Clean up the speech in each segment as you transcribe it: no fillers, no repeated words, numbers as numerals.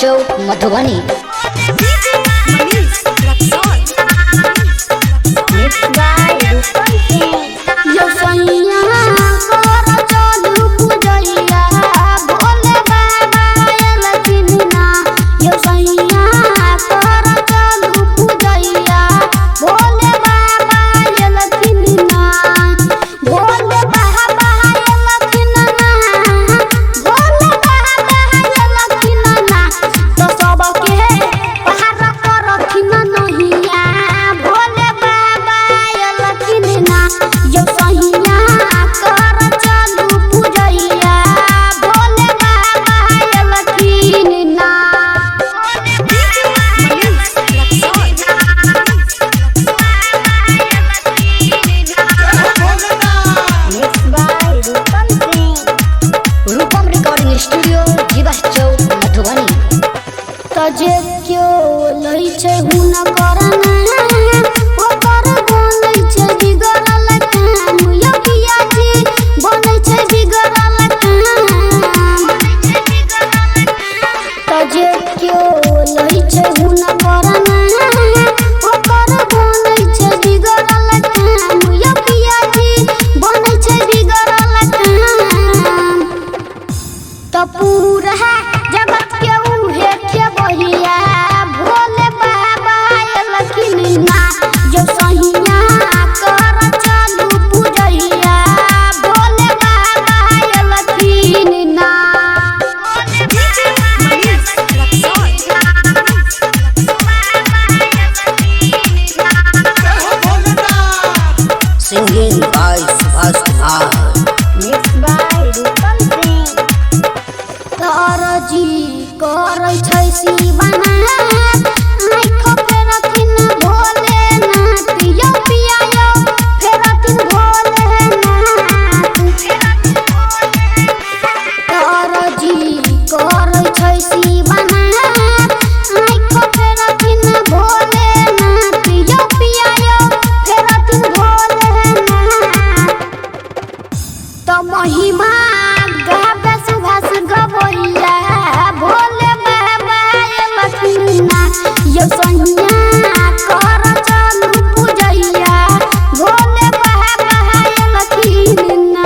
चौक Madhubani. Studio जीवा चौक मधुबनी। तजे क्यों लई छे हुन करना ओ कर बोलै छे बिगड़ल काम यो पिया जी बोलै छे बिगड़ल काम तजे क्यों लई छे हुन करना ओ कर बोलै छे बिगड़ल काम यो पिया जी बोलै छे बिगड़ल काम तो पूरा जगत के उहे के बहिया भोले बाबा लखिन ना जो सहिया कर चलू पूजैया भोले बाबा लखिन ना। Singing by Subhash Kumar. Mix by Rupam Singh. जी करै छै शिवाना आँख फेरथिन भोलेनाथ यो पिया यो फेरथिन भोलेनाथ जी करै छै शिवाना आँख फेरथिन भोलेनाथ यो पिया यो फेरथिन भोलेनाथ तो महिमा गावे सुभाष गवैया भोले बाबा लखिन ना यो सहिया कर चलू पूजैया भोले बाबा लखिन ना।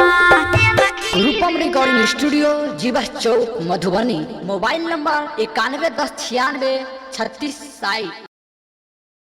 रूपम रिकॉर्डिंग स्टूडियो जीवा चौक मधुबनी। Mobile number 9110963660।